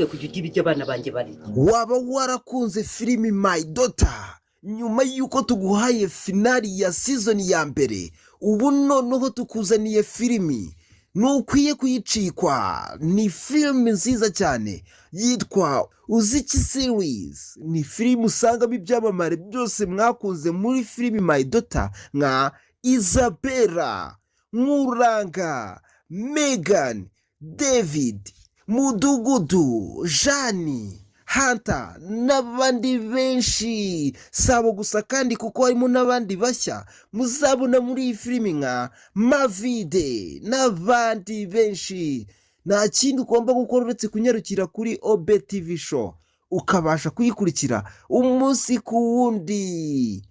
kujya ugira ibyo abana banjye barya. Waba warakunze filimi My Daughter nyuma y'uko tuguhaye finali ya season ya mbere, ubu noneho tukuzaniye filimi ntukwiye kuyicikwa. Ni filimi nziza cyane yitwa Uziki series. Ni filimi usangamo ibyamamare byose mwakunze muri filimi My Daughter nka Isabella, Nkuranga, Megan, David, Mudugudu, Jani, Hunter n'abandi benshi. Sabo gusa kandi kuko harimo n'abandi bashya muzabona muri iyi filimi nka Mavide n'abandi benshi. Nta kindi ugomba gukora uretse kunyarukira kuri OB TV show ukabasha kuyikurikira umunsi ku wundi.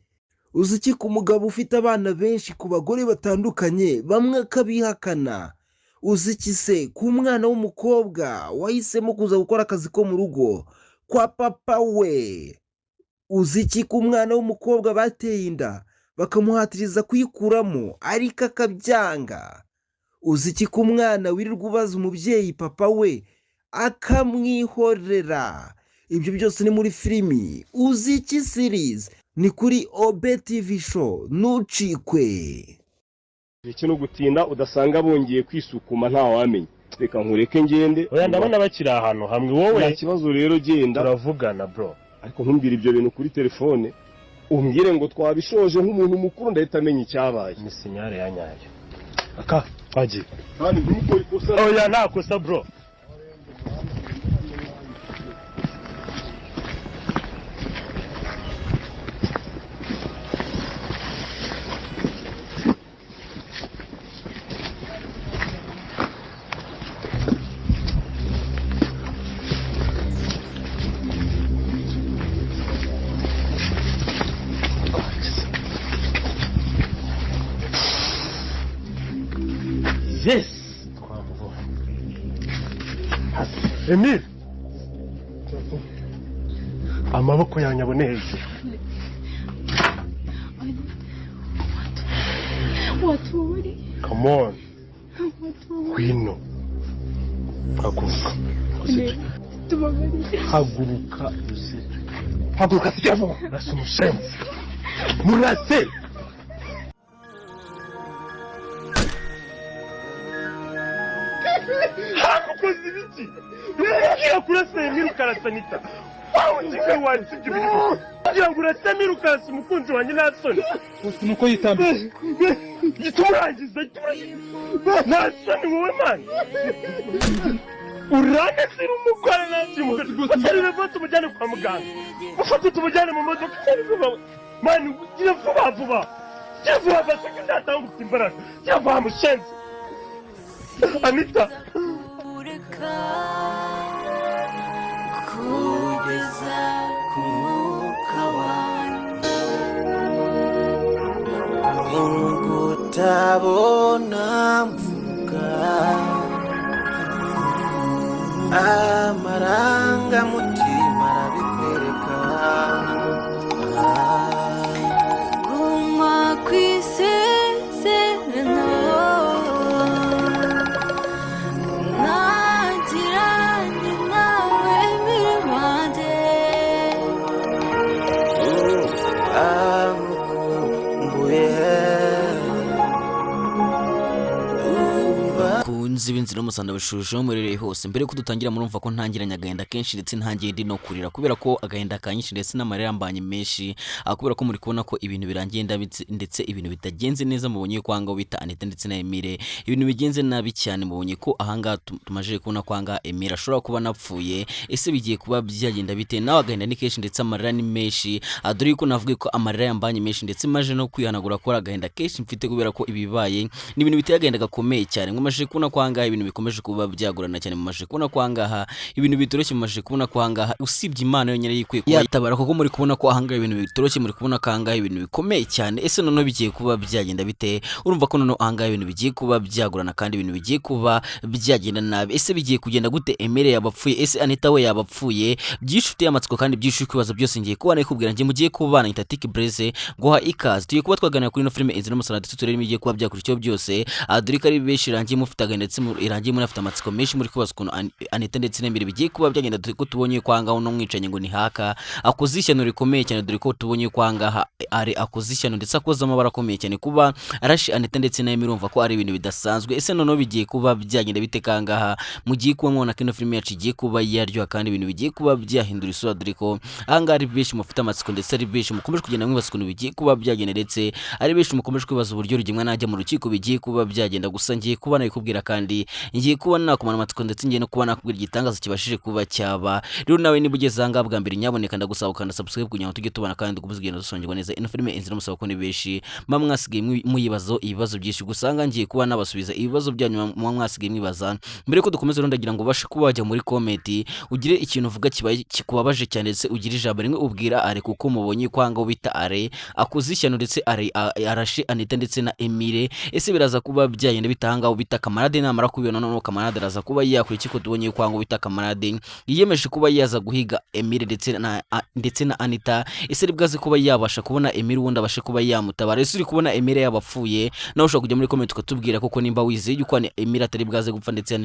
Uziki ku mugabo ufite abana benshi, ku bagore batandukanye bamwe akabihakana. Uziki se ku mwana w'umukobwa wahisemo kuza gukora akazi ko mu rugo kwa papa we. Uziki ku mwana w'umukobwa bateye inda bakamuhatiriza kuyikuramo ariko akabyanga. Uziki ku mwana wirirwa ubaza umubyeyi papa we akamwihorera. Ibyo byose ni muri filimi Uziki series, ni kuri OB TV show, ntucikwe. Iki no gutinda udasanga bongeye kwisukuma nta wamenye. Reka nkureke ngende. Oya ndabona bakiri ahantu hamwe wowe. Nta kibazo rero genda. Turavugana bro. Ariko ntumbwire ibyo bintu kuri telefone. Umbwire ngo twabishoje nk'umuntu mukuru ndahita amenya icyabaye. Ni sinyare ya nyayo. Aka twagiye. Kandi ntukore ikosa. Oya nta kosa bro. Yes! Emile! Amaboko yanjye abone hejuru. Watubari. Come on. Wino. Haguruka. Tubabari. Haguruka uzi. Haguruka sijavo. Nasi umushenzi. Murase! Hakukoze ibiki? Ngira kurasa Emile ukarasanita. Ujike wansibye ibintu. Ngira kurasa Emile ukarasa umukunzi wanjye nasoni. Nuko yitambe. Giturangiza. Nasoni wowe man. Urane siri umugore nasi umugore. Atari bafata umujyane kwa muganga. Ufata tumujyane mu modoka cyane vuba. Man ugira vuba. Cyangwa basaka ndatanga imbaraga. Cyangwa mushenzi. Anita. Kugeza ku mwuka wanjye utabona mvuga amarangamutima arabikwereka guma ku isezerano nagiranye nawe mirwande kunzi b'inzira y'umusanda bashusho murereye hose. Mbere ko dutangira murumva ko ntangiranye agahinda kenshi ndetse ntangiye ndi no kurira kubera ko agahinda kanyinshi ndetse n'amarira ambanye menshi, kubera ko muri kubona ko ibintu birangiye ndetse ibintu bitagenze neza. Mubonye ko anga bita Anita ndetse na Emile ibintu bigenze nabi cyane. Mubonye ko ahanga tumaje kubona ko anga Emile ashobora kuba napfuye. Ese bigiye kuba byagenda bite? Nawe agahinda ni kenshi ndetse amarira ni menshi. Dore ko navuga ko amarira yambanye menshi ndetse maje no kwihanagura ko agahinda kenshi mfite kubera ko ibibaye ni ibintu biteye agahinda gakomeye cyane. Ngomaje kubona ko anga ibintu bikomeje kuba byagurana cyane. Mumaje kubona ko anga ibintu bitoroshye. Mumaje kubona ko anga usibye Imana yonyine yikwiye kuba yatabara, kuko muri kubona ko anga ibintu bitoroshye. Muri kubona ko anga ibintu bikomeye cyane. Ese none bigiye kuba byagenda bite? Urumva ko none anga ibintu bigiye kuba byagurana kandi ibintu bigiye kuba byagenda nabi. Ese bigiye kugenda gute? Emile yabapfuye, ese Anita we yabapfuye? Byishufite amatsiko kandi byishufite ibibazo byose ngiye kuba nakubwira ngiye mugiye kubana Itatik Blaze guha ikaze. Tugiye kuba twaganira kuri no filime Inzira y'umusarani ndetse turere imigiye kuba byakurikiyeho byose. Dore ko ari benshi rangiye mufite agahinda ndetse mutangiye munafite amatsiko menshi muri kubaza ukuntu Anita ndetse n'Emile bigiye kuba byagenda, dore ko tubonye ko ahangaha uno mwicanyi ngo ni haka akoze ishyano rikomeye cyane, dore ko tubonye ko ahangaha ari akoze ishyano ndetse akoze amabara akomeye cyane kuba arashi Anita ndetse na Emile, urumva ko ari ibintu bidasanzwe. Ese noneho bigiye kuba byagenda bite kangaha mugiye kuba mubona ko ino filime yacu igiye kuba yaryoha kandi ibintu bigiye kuba byahindura isura, dore ko ahangaha ari benshi mufite amatsiko ndetse ari benshi mukomeje kugenda mwibaza ukuntu bigiye kuba byagenda, ndetse ari benshi mukomeje kwibaza uburyo Rugema najya mu rukiko bigiye kuba byagenda. Gusa ngiye kuba nabikubwira kandi ngiye kuba nakumana amatsiko ndetse ngiye no kuba nakubwira igitangaza kibashije kuba cyaba. Rero nawe niba ugeze ahangaha bwa mbere nyaboneka ndagusaba ukanda subscribe kugira ngo tujye tubana kandi tugenda dusongerwa neza ino filime inzira musaba ko ni benshi mba mwasigaye muyibazo ibibazo byinshi. Gusa ahangaha ngiye kuba nabasubiza ibibazo byanyu mwa mwasigaye mwibaza. Mbere ko dukomeza rero ndagira ngo ubashe kuba wajya muri comment ugire ikintu uvuga kibaye kikubabaje cyane, ndetse ugire ijambo rimwe ubwira Are kuko mubonye ko ahangaha bita Are akoze ishyano ndetse arashe Anita ndetse na Emile. Ese biraza kuba byagenda bitanga bita Kamarade namara kubibona noneho Kamarade araza kuba yakora iki ko tubonye ko ahangaha bita Kamarade yiyemeje kuba yaza guhiga Emile ndetse na Anita. Ese ribwaze kuba yabasha kubona Emile wundi abashe kuba yamutabara. Ese uri kubona Emile yabapfuye nawe ushobora kujya muri comment ukatubwira koko nimba wizeye yuko Emile atari bwaze gupfa ndetse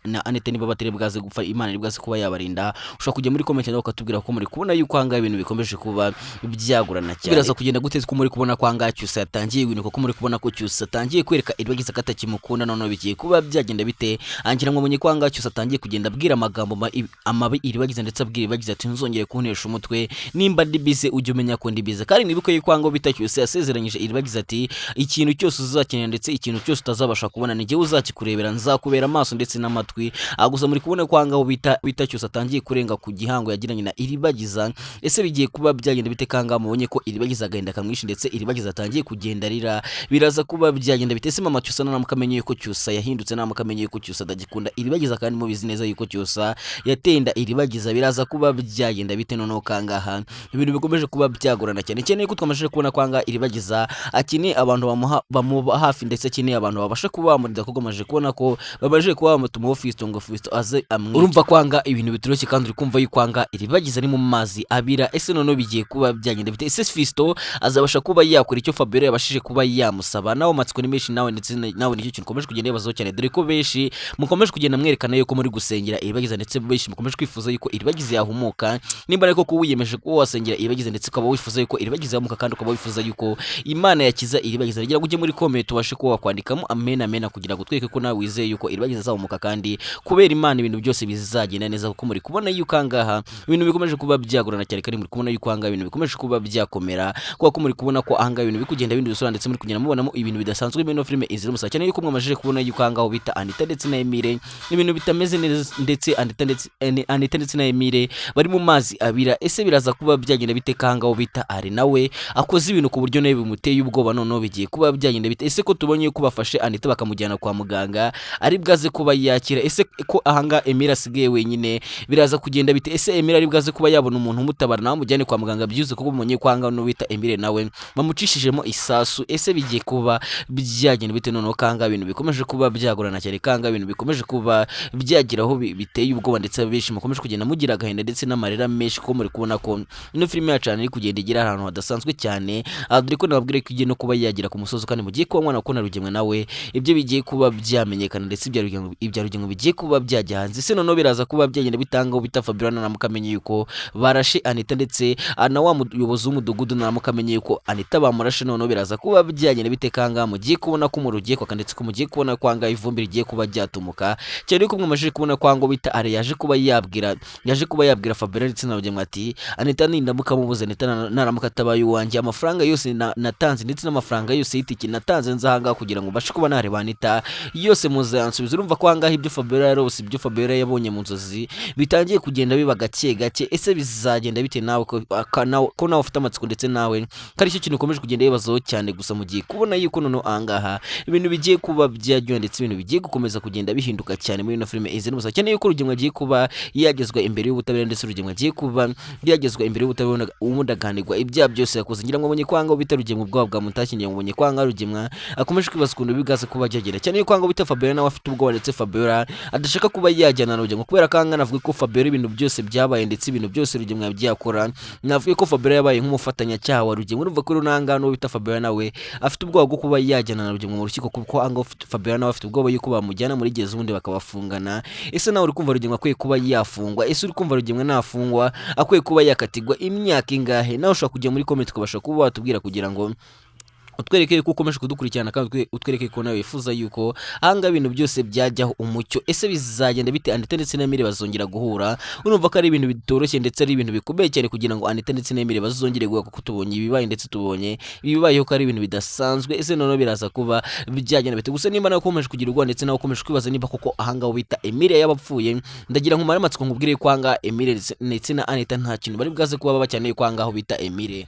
na Anita niba batari bwaze gupfa Imana iri bwaze kuba yabarinda. Ushobora kujya muri comment nawe ukatubwira ko muri kubona yuko ahangaha ibintu bikomeje kuba byagurana cyane. Biraza kugenda guteze ko muri kubona ko ahangaha Cyusa yatangiye ibintu, kuko muri kubona ko Cyusa atangiye kwereka Iribagiza ko atakimukunda. Noneho bigiye kuba byagenda bite angira ngo mumenye ko ahangaha Cyusa atangiye kugenda abwira amagambo amabi Iribagiza ndetse abwira Iribagiza ati nzongere kuntesha umutwe nimba ndibize ujye umenya ko ndibize. Kandi nibuke yuko ahangaha bita Cyusa yasezeranyije Iribagiza ati ikintu cyose uzakenera ndetse ikintu cyose utazabasha kubona ni jyewe uzakikurebera, nzakubera amaso ndetse n'amatwi. Gusa muri kubona ko ahangaha bita Cyusa atangiye kurenga ku gihango yagiranye na Iribagiza. Ese bigiye kuba byagenda bite kangaha mubonye ko Iribagiza agenda kamwishi ndetse Iribagiza atangiye kugenda rira. Biraza kuba byagenda bite se mama Cyusa namukamenye yuko Cyusa yahindutse, namukamenye yuko Cyusa adagikunda Iribagiza kandi mubizi neza yuko Cyusa yatenda Iribagiza. Biraza kuba byagenda bite noneho kangaha ibintu bikomeje kuba byagorana cyane cyane yuko twamashije kubona kwanga Iribagiza akini abantu bamuba hafi ndetse akini abantu babasha kuba bamurinda, kuko amaje kubona ko babaje kuba bamutuma Fisto ngo Fisto aze amwe. Urumva kwanga ibintu bitoroshye kandi uri kumva yuko kwanga Iribagiza ari mu mazi abira. Ese noneho bigiye kuba byagenda bite? Ese Fisto azabasha kuba yakora icyo Fabiola yabashije kuba yamusaba? Nawe matsiko ni menshi nawe ndetse nawe nicyo kintu ukomeje kugenda yabazo cyane, dore ko benshi mukomeje kugenda mwerekana yuko muri gusengera Iribagiza ndetse benshi mukomeje kwifuza yuko Iribagiza yahumuka. Nimba ariko ko wiyemeje ko wasengera Iribagiza ndetse ukaba wifuza yuko Iribagiza yahumuka kandi ukaba wifuza yuko Imana yakiza Iribagiza, rgira ujye muri comment ubashe kuba wakwandikamo amen amen kugira ngo tweke ko nawe wizeye yuko Iribagiza azahumuka kandi kubera Imana ibintu byose bizagenda neza, kuko muri kubona yuko ahangaha ibintu bikomeje kuba byagorana cyane kandi muri kubona yuko ahangaha ibintu bikomeje kuba byakomera, kuko muri kubona ko ahangaha ibintu bikugenda bindi bisura ndetse muri kugenda mubonamo ibintu bidasanzwe muri no filime inzira musaba cyane yuko mwamajije kubona yuko ahangaha bita Anita ndetse na Emile ibintu bitameze neza ndetse Anita ndetse na Emile bari mu mazi abira. Ese biraza kuba byagenda bite ahangaha bita Are nawe akoze ibintu ku buryo nawe bimuteye ubwoba, noneho bigiye kuba byagenda bite? Ese ko tubonye ko bafashe Anita bakamujyana kwa muganga ari bwaze kuba yakira? Ese ko ahangaha Emile asigaye wenyine biraza kugenda bite? Ese Emile ari bwaze kuba yabona umuntu umutabara nawe mujyane kwa muganga byuze, kuko mumenye ko ahangaha no bita Emile nawe bamucishijemo isasu? Ese bigiye kuba byagenda bite noneho ahangaha ibintu bikomeje kuba byagorana cyane, ahangaha ibintu bikomeje kuba byagiraho biteye ubwoba ndetse benshi mukomeje kugenda mugira agahinda ndetse n'amarira menshi, ko muri kubona ko ino filime yacu iri kugenda igira ahantu hadasanzwe cyane. Dore ko nababwire ko igiye no kuba yagira ku musozi kandi mugiye kuba mwana kubona Rugema nawe ibyo bigiye kuba byamenyekana ndetse ibya Rugema bigiye kuba byajya hanze. Ese noneho biraza kuba byagenda bitangaho bita Fabiola namukamenye yuko barashe Anita ndetse na wa muyobozi w'umudugudu namukamenye yuko Anita bamurashe. Noneho biraza kuba byagenda bite kangaha mugiye kubona ko murugiye kwa ndetse ko mugiye kubona kwanga ivumbi rigiye kuba ryatumuka cyane yuko mwamajije kubona kwango bita Are yaje kuba yabwira Fabiola ndetse na Rugema ati Anita nindamuka mubuze Anita naramuka tabaye uwanjye amafaranga yose natanze ndetse n'amafaranga yose y'itiki natanze nzahanga kugira ngo bashe kuba nareba Anita yose muzansubiza. Urumva ko ahangaha ibyo Fabiola yarose ibyo Fabiola yabonye mu nzozi bitangiye kugenda biba gake gake. Ese bizagenda bite nawe ko nawe ufite amatsiko ndetse nawe kari cyo kintu ukomeje kugenda yibazaho cyane? Gusa mugiye kubona yuko noneho ahangaha ibintu bigiye kuba byaryoha ndetse ibintu bigiye gukomeza kugenda bihinduka cyane muri ino filime izi n'ubusa cyane yuko Rugema agiye kuba yagezwa imbere y'ubutabera ndetse Rugema agiye kuba yagezwa imbere y'ubutabera umudaganirwa ibyaha byose yakoze. Ngira ngo abonye kwanga bita Rugema ubwoba bwamutakingiye, ngo abonye kwanga Rugema akomeje kwibaza ukuntu bigaze kuba byagenda cyane yuko kwanga bita Fabiola nawe afite ubwoba ndetse Fabiola adashaka kuba yajyana na Rugema, kubera kanga navuga ko Fabiola ibintu byose byabaye ndetse ibintu byose Rugema yabyakora. Navuga ko Fabiola yabaye nk'umufatanyacyaha wa Rugema. Urumva ko runanga no bita Fabiola nawe afite ubwoba bwo kuba yajyana na Rugema mu rukiko, kuko anga Fabiola nawe afite ubwoba yuko bamujyana muri gereza ubundi bakabafungana. Ese nawe uri kumva Rugemwe akwiye kuba yafungwa? Ese uri kumva Rugemwe nafungwa akwiye kuba yakatigwa imyaka ingahe? Nawe ushobora kujya muri comment ukabasha kuba watubwira kugira ngo utwereke ko ukomeje kudukurikirana kandi utwereke ko nawe wifuza yuko ahanga ibintu byose byajyaho umucyo. Ese bizagenda bite Anita ndetse na Emile bazongera guhura? Urumva ko ari ibintu bitoroshye ndetse ari ibintu bikomeye cyane kugira ngo Anita ndetse na Emile bazongere guhura, kuko tubonye ibibaye ndetse tubonye ibibayeho ko ari ibintu bidasanzwe. Ese none biraza kuba byagenda bite? Gusa nimba nawe ukomeje kugira ubwoba ndetse nawe ukomeje kwibaza niba koko ahanga bita Emile yabapfuye, ndagira nkumara amatsiko nkubwire ko ahanga Emile ndetse na Anita nta kintu bari bwaze kuba babakeneye ko ahanga bita Emile.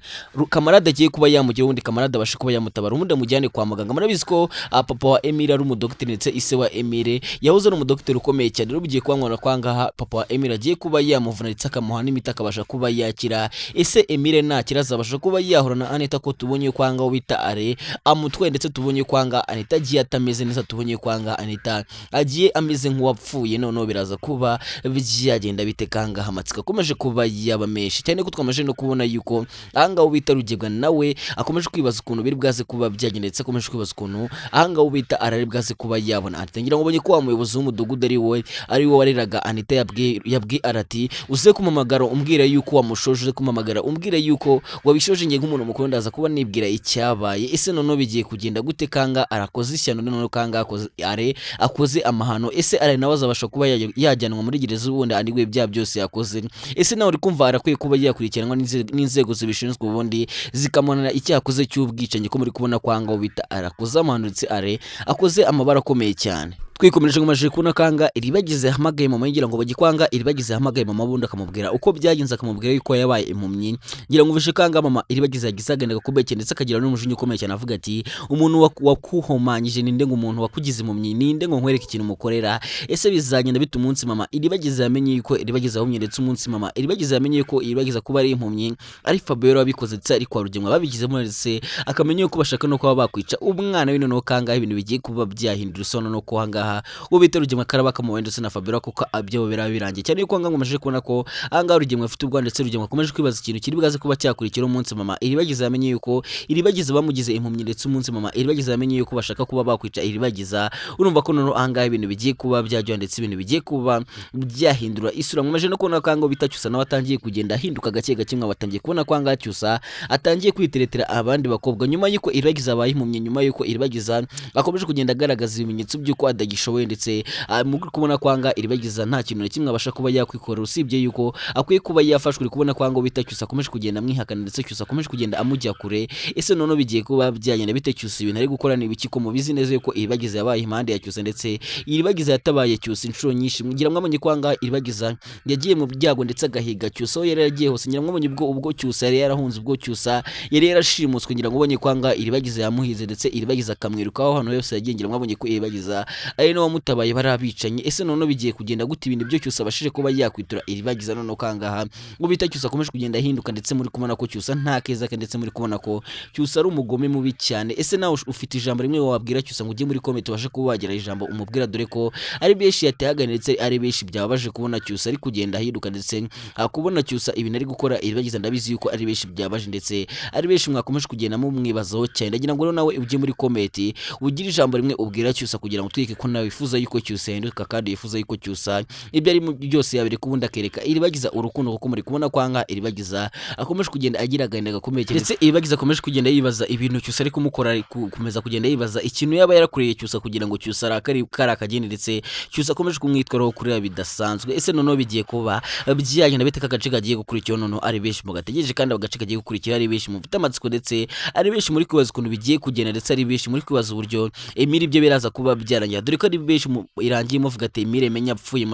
Kamarade agiye kuba yamugira undi Kamarade abashe kuba mutabara umuntu amujyane kwa muganga. Murabizi ko papa wa Emile ari umudokiteri ndetse ise wa Emile yahoze ari umudokiteri ukomeye cyane. Rero bigiye kwangwana kwangaha papa wa Emile agiye kuba yamuvuna ndetse akamuha n'imiti akabasha kuba yakira. Ese Emile nta kibazo abasha kuba yahura na Anita ko tubonye kwanga bita are amutwe ndetse tubonye kwanga Anita agiye atameze neza, tubonye kwanga Anita agiye ameze nk'uwapfuye. None biraza kuba byagenda bitekanga hamatsika akomeje kuba yabamesha cyane ko twamaje no kubona yuko ahanga bita Rugebwa nawe akomeje kwibaza ukuntu biri bwaze kuba byagenda ndetse akomeje kwibaza ukuntu ahanga bita arari bwaze kuba yabona Anita. Ngira ngo ubonye ko wa muyobozi w'umudugudu ari we wareraga Anita yabwiye arati uze kumamagara umbwira yuko wamushoje, uze kumamagara umbwira yuko wabishoje ngiye nk'umuntu mukuru ndaza kuba nibwira icyabaye. Ese none bigiye kugenda gute? Kanga arakoze ishyano none kanga akoze amahano. Ese ari nawe azabasha kuba yajyanwa muri gereza ubundi anigwe bya byose yakoze? Ese nawe uri kumva arakwiye kuba yakurikiranwa n'inzego zibishinzwe ubundi zikamonana icyakoze cy'ubwicanyi ko muri kubona kwanga bita arakoze amahano ndetse akoze amabara akomeye cyane. Twikomereje ngomaje kubona kanga iribagize hamagaye mama ngira ngo bagikwanga iribagize hamagaye mama bundi akamubwira uko byagenze, akamubwira yuko yabaye impumyi. Ngira ngo uveshe kanga mama iribagize yagisagenda gakubeke ndetse akagira n'umujinya ukomeye cyane avuga ati umuntu wakuhomanyije ninde, ngo umuntu wakugize impumyi ninde, ngo nkwereke ikintu mukorera. Ese bizagenda bite umunsi mama iribagize yamenye yuko iribagize ahumye ndetse umunsi mama iribagize yamenye yuko iribagize kuba ari impumyi ari Fabiola wabikoze ndetse ari kwa Rugemwe babigizemo ndetse akamenya yuko bashaka no kuba bakwica umwana we. Noneho kanga ibintu bigiye kuba byahindura isono no kuhanga ubita Rugemwe karaba kamuwe ndetse na Fabiola kuko abyo birabirangiye cyane yuko anga ngomaje kubona ko anga Rugemwe afite ubwa ndetse Rugemwe akomeje kwibaza ikintu kiri bwaze kuba cyakurikira umunsi mama iribagize yamenye yuko iribagize bamugize impumyi ndetse umunsi mama iribagize yamenye yuko bashaka kuba bakwica iribagiza. Urumva ko none anga ibintu bigiye kuba byajya ndetse ibintu bigiye kuba byahindura isura. Ngomaje no kubona ko anga bitacyusa nawe atangiye kugenda ahinduka gake gake, mwa batangiye kubona ko anga cyusa atangiye kwiteretera abandi bakobwa nyuma yuko iribagize abaye impumyi, nyuma yuko iribagiza akomeje kugenda agaragaza ibimenyetso by'uko adagishoboye ndetse muri kubona kwanga iribagiza nta kintu na kimwe abasha kuba yakwikorera usibye yuko akwiye kuba yafashwe. Uri kubona kwanga bita cyusa akomeje kugenda mwihakana ndetse cyusa akomeje kugenda amujya kure. Ese none bigiye kuba byagenda bite cyusa ibintu ari gukora n'ibiki ko mubizi neza yuko iribagiza yabaye impande ya cyusa ndetse iribagiza yatabaye cyusa inshuro nyinshi. Ngira mwabonye kwanga iribagiza yagiye mu byago ndetse agahiga cyusa yari yaragiye hose. Ngira mwabonye ubwo cyusa yari yarahunze, ubwo cyusa yari yarashimuswe. Ngira mwabonye kwanga iribagiza yamuhize ndetse iribagiza akamwirukaho hano yose yagiye. Ngira mwabonye ko iribagiza ari no wamutabaye barabicanye. Ese none bigiye kugenda gute ibintu byo cyusa abashije kuba yakwitura iribagiza none kangaha ngo bita cyusa akomeje kugenda ahinduka ndetse muri kubona ko cyusa nta keza ndetse muri kubona ko cyusa ari umugome mubi cyane. Ese nawe ufite ijambo rimwe wabwira cyusa ngo ujye muri comment ubashe kuba wagira ijambo umubwira, dore ko ari benshi yatehaga ndetse ari benshi byabaje kubona cyusa ari kugenda ahinduka ndetse kubona cyusa ibintu ari gukora iribagiza. Ndabizi yuko ari benshi byabaje ndetse ari benshi mwakomeje kugenda mu mwibazaho cyane. Ndagira ngo nawe ujye muri comment ugira ijambo rimwe ubwira cyusa kugira ngo twike ko nawe wifuza yuko cyusa yahinduka kandi yifuza yuko cyusa ibyo ari byose yabire kubundi akereka iribagiza urukundo, kuko muri kubona kwanga iribagiza akomeje kugenda agira agahinda gakomeye ndetse iribagiza akomeje kugenda yibaza ibintu cyusa ari kumukora, kumeza kugenda yibaza ikintu yaba yarakoreye cyusa kugira ngo cyusa arakari karakagende ndetse cyusa akomeje kumwitwaraho kureba bidasanzwe. Ese none bigiye kuba byagenda biteka agace kagiye gukurikira none ari benshi mu gategereje kandi agace kagiye gukurikira ari benshi mu vitamatsiko ndetse ari benshi muri kwibaza ukuntu bigiye kugenda ndetse ari benshi muri kwibaza uburyo Emile ibyo biraza kuba byarangira, dore ko ari benshi irangiye muvuga ati Emile menya apfuye,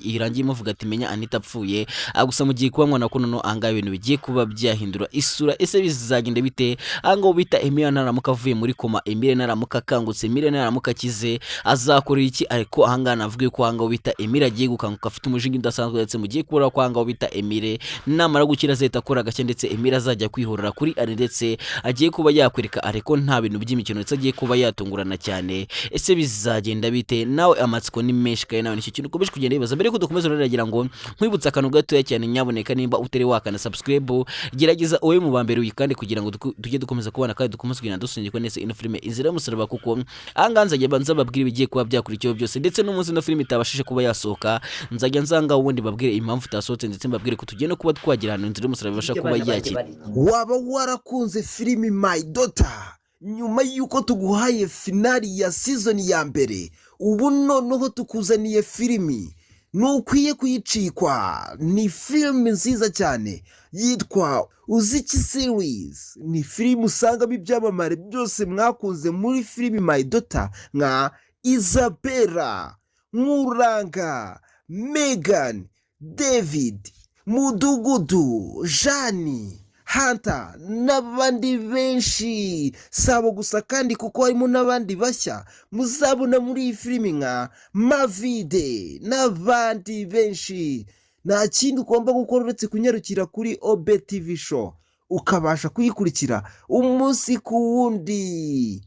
irangiye muvuga ati menya Anita apfuye. Gusa mu gihe kuba mwana ko none anga ibintu bigiye kuba byahindura isura. Ese bizagenda bite anga bita Emile naramuka avuye muri koma, Emile naramuka kangutse, Emile naramuka kize azakora iki? Ariko ahanga navuga ko anga bita Emile agiye gukanguka afite umujinya udasanzwe ndetse mugiye kubura ko anga bita Emile namara gukira zeta akora gake ndetse Emile azajya kwihorera kuri ari ndetse agiye kuba yakwereka ariko nta bintu by'imikino ndetse agiye kuba yatungurana cyane. Ese bizagenda bizagenda bite nawe amatsiko ni menshi kandi nawe nicyo kintu ukomeje kugenda wibaza. Mbere ko dukomeza rero ngo nkwibutsa akantu gatoya cyane, nyaboneka nimba utari wakana subscribe gerageza owe mu bambere uyikande kugira ngo tujye dukomeza kubana kandi dukomeze kugenda dusungirwa nese ino filime Inzira y'Umusaraba, kuko ahangaha nzajya banza babwira ibigiye kuba byakurikiyeho byose, ndetse n'umunsi ino filime itabashije kuba yasohoka nzajya nzanga ubundi babwire impamvu itasohotse, ndetse mbabwire ko tugiye no kuba twagira ahantu Inzira y'Umusaraba ibasha kuba yakira. waba warakunze filimi My Daughter nyuma y'uko tuguhaye finali ya season ya mbere, ubu noneho tukuzaniye filimi nukwiye kuyicikwa. Ni filimi nziza cyane yitwa Uziki series. Ni filimi usangamo ibyamamare byose mwakunze muri filimi My Daughter nka Isabella, Nkuranga, Megan, David, Mudugudu, Jani, Hunter n'abandi benshi. Sabo gusa kandi kuko harimo n'abandi bashya muzabona muri iyi filimi nka Mavide n'abandi benshi. Nta kindi ugomba gukora uretse kunyarukira kuri OB TV show ukabasha kuyikurikira umunsi ku wundi.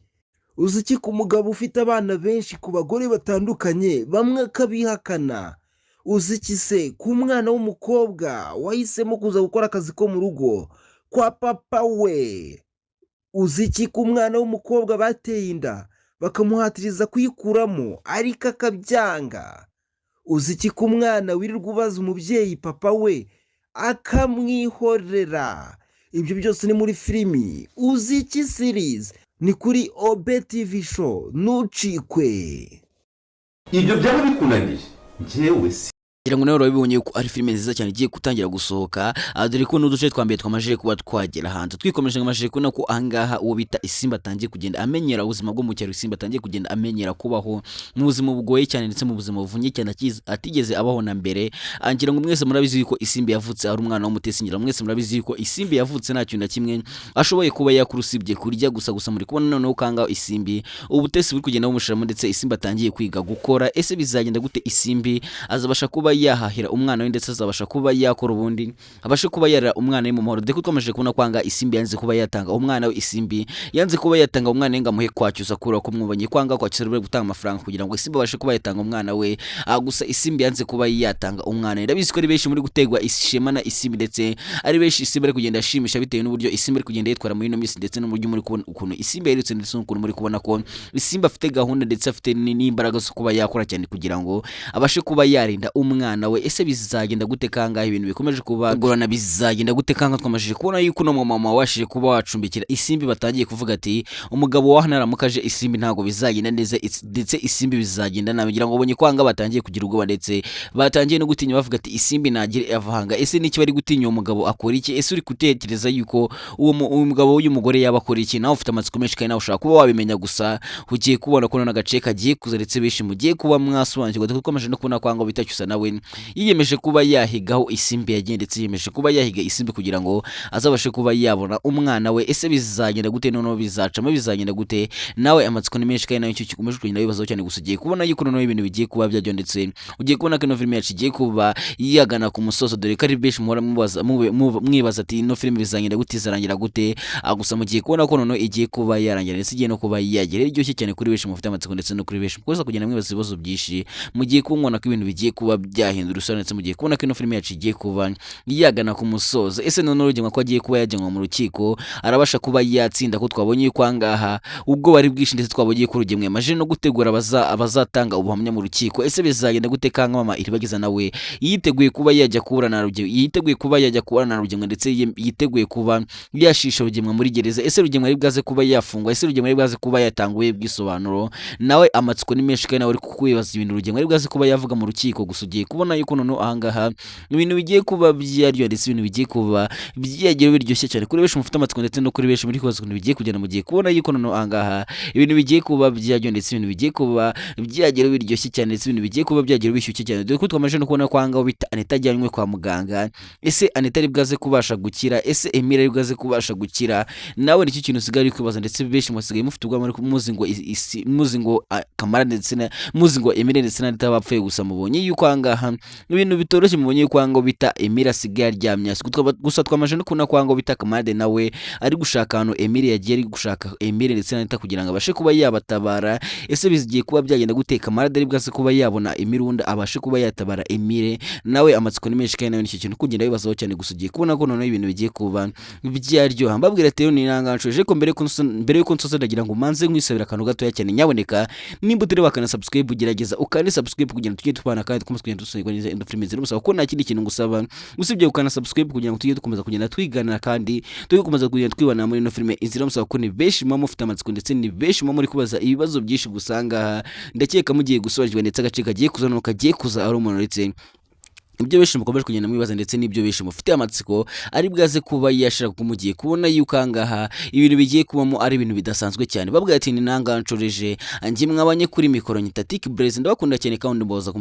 Uziki ku mugabo ufite abana benshi, ku bagore batandukanye bamwe akabihakana. Uziki se ku mwana w'umukobwa wahisemo kuza gukora akazi ko mu rugo kwa papa we. Uziki ku mwana w'umukobwa bateye inda bakamuhatiriza kuyikuramo ariko akabyanga. Uziki ku mwana wirirwa ubaza umubyeyi papa we akamwihorera. Ibyo byose ni muri filimi Uziki series, ni kuri OB TV show, nucikwe. Ibyo byaba bikunaniye njyewe si kugira ngo nawe urabibonye ko ari filime nziza cyane igiye gutangira gusohoka, dore ko n'uduce twambere twamajije kuba twagera hanze. Twikomeje ngamajije kubona ko ahangaha uwo bita Isimbi atangiye kugenda amenyera ubuzima bwo mu cyaro. Isimbi atangiye kugenda amenyera kubaho mu buzima bugoye cyane ndetse mu buzima buvunye cyane atigeze abaho na mbere. Angira ngo mwese murabizi ko Isimbi yavutse ari umwana w'umutesi. Ngira mwese murabizi ko Isimbi yavutse nta kintu na kimwe ashoboye kuba yakura usibye kurya gusa. Muri kubona noneho kangaho Isimbi ubutesi buri kugenda bumushiramo, ndetse Isimbi atangiye kwiga gukora. Ese bizagenda gute Isimbi azabasha kuba yahahira umwana we, ndetse azabasha kuba yakora ubundi abashe kuba yarera umwana we mu mahoro? Deko twamaje kubona kwanga Isimbi yanze kuba yatanga umwana we. Isimbi yanze kuba yatanga umwana we ngamuhe kwacyuza kura ko mwubanye kwanga kwacyuza bari gutanga amafaranga kugira ngo Isimbi abashe kuba yatanga umwana we. Gusa Isimbi yanze kuba yatanga umwana we. Ndabizi ko ari benshi muri gutegwa ishema na Isimbi, ndetse ari benshi Isimbi ari kugenda ashimisha bitewe n'uburyo Isimbi ari kugenda yitwara muri ino minsi, ndetse n'uburyo muri kubona ukuntu Isimbi yaretse, ndetse n'ukuntu muri kubona ko Isimbi afite gahunda ndetse afite n'imbaraga zo kuba yakora cyane kugira ngo abashe kuba yarinda umwana we. Ese bizagenda gute kangahe ibintu bikomeje kuba gorana? Bizagenda gute kanga twamajije kubona yuko no mama washije kuba wacumbikira Isimbi batangiye kuvuga ati umugabo wa naramukaje Isimbi ntago bizagenda neza, ndetse Isimbi bizagenda nawe. Ngira ngo ubonye kwanga batangiye kugira ubwoba, ndetse batangiye no gutinya bavuga ati Isimbi nagire avahanga. Ese niki bari gutinya umugabo akora iki? Ese uri gutekereza yuko uwo mugabo w'umugore yaba akora iki? Nawe ufite amatsiko menshi kandi nawe ushaka kuba wabimenya, gusa ugiye kubona ko n'agace kagiye kuza, ndetse benshi mugiye kuba mwasobanukirwa. Dore ko no kubona kwanga bitacyusa nawe yiyemeje kuba yahigaho Isimbi yagendetse, yiyemeje kuba yahiga Isimbi kugira ngo azabashe kuba yabona umwana we. Ese bizagenda gute? Noneho bizacamo bizagenda gute? Nawe amatsiko ni menshi kandi nayo icyo kikomeje kugenda bibazaho cyane, gusa ugiye kubona yuko noneho ibintu bigiye kuba byajyondetse. Ugiye kubona ko ino filime yacu igiye kuba yagana ku musozo, dore ko ari benshi muhora mwibaza ati ino filime bizagenda gute, izarangira gute? Gusa mugiye kubona ko noneho igiye kuba yarangira, ndetse igiye no kuba yagera iryoshye cyane kuri benshi mufite amatsiko, ndetse no kuri benshi mukoza kugenda mwibaza ibibazo byinshi. Mugiye kubona ko ibintu bigiye kuba byahindura usana, ndetse mugiye kubona ko ino filime yacu igiye kuba yagana ku musozo. Ese none urugero ko agiye kuba yajyanwa mu rukiko arabasha kuba yatsinda? Ko twabonye yuko angaha ubwo bari bwishi, ndetse twabonye ko urugemwe amaje no gutegura abazatanga ubuhamya mu rukiko. Ese bizagenda gute kanga mama iribagiza nawe yiteguye kuba yajya kuburana rugemwe, yiteguye kuba yajya kuburana rugemwe, ndetse yiteguye kuba yashisha rugemwe muri gereza? Ese rugemwe ari bwaze kuba yafungwa? Ese rugemwe ari bwaze kuba yatanguye bwisobanuro? Nawe amatsiko ni menshi kandi nawe uri kukwibaza ibintu rugemwe ari bwaze kuba yavuga mu rukiko. Gusa ugiye kubona yuko noneho ahangaha ibintu bigiye kuba byaryo, ndetse ibintu bigiye kuba byagiye biryoshye cyane kuri benshi mufite amatsiko, ndetse no kuri benshi muri kubaza ukuntu bigiye kugenda. Mugiye kubona yuko noneho ahangaha ibintu bigiye kuba byaryo, ndetse ibintu bigiye kuba byagiye biryoshye cyane, ndetse ibintu bigiye kuba byagiye bishyushye cyane. Dore ko twamaje no kubona kwanga bita Anita ajyanywe kwa muganga. Ese Anita ari bwaze kubasha gukira? Ese Emile ari bwaze kubasha gukira? Nawe nicyo kintu usigaye kwibaza, ndetse benshi musigaye mufite ubwo muri muzi ngo Kamara, ndetse muzi ngo Emile ndetse na Anita bapfuye. Gusa mubonye yuko ahangaha ahangaha ibintu bitoroshye mubonye yuko ngo bita Emile asigaye aryamye hasi gusa twamaje no kubona ko ngo bita Kamade nawe ari gushaka ahantu Emile yagiye ari gushaka Emile ndetse na Anita kugira ngo abashe kuba yabatabara. Ese bizigiye kuba byagenda gute Kamade ari bwase kuba yabona Emile undi abashe kuba yatabara Emile? Nawe amatsiko ni menshi kandi nawe nicyo kintu kugenda bibazaho cyane, gusa ugiye kubona ko noneho ibintu bigiye kuba byaryoha. Mbabwira ati ni iranganshoje ko mbere yuko nsoza ndagira ngo manze nkwisabira akantu gatoya cyane, nyaboneka nimba utari wakana subscribe ugerageza ukane subscribe kugira ngo tujye tubana kandi dukomeze kugenda dusubira neza Endo Films. Musaba ko nta kindi kintu ngusaba usibye ukana subscribe kugira ngo tujye dukomeza kugenda twiganira kandi tugikomeza kugenda twibana muri Endo Films. Inzira musaba ko ni benshi mama mufite amatsiko ndetse ni benshi mama muri kubaza ibibazo byinshi gusanga ndakeka mugiye gusobanukirwa ndetse agace kagiye kuzana kagiye kuza ari umuntu ndetse ibyo benshi mukomeje kugenda mwibaza ndetse n'ibyo benshi mufite amatsiko ari bwaze kuba yashaka kumugiye kubona yuko angaha ibintu bigiye kubamo ari ibintu bidasanzwe cyane. Babwira ati ni nanganshoreje anjye mwabanye kuri mikoro nyita Tik Blaze, ndabakunda cyane kandi mboza ku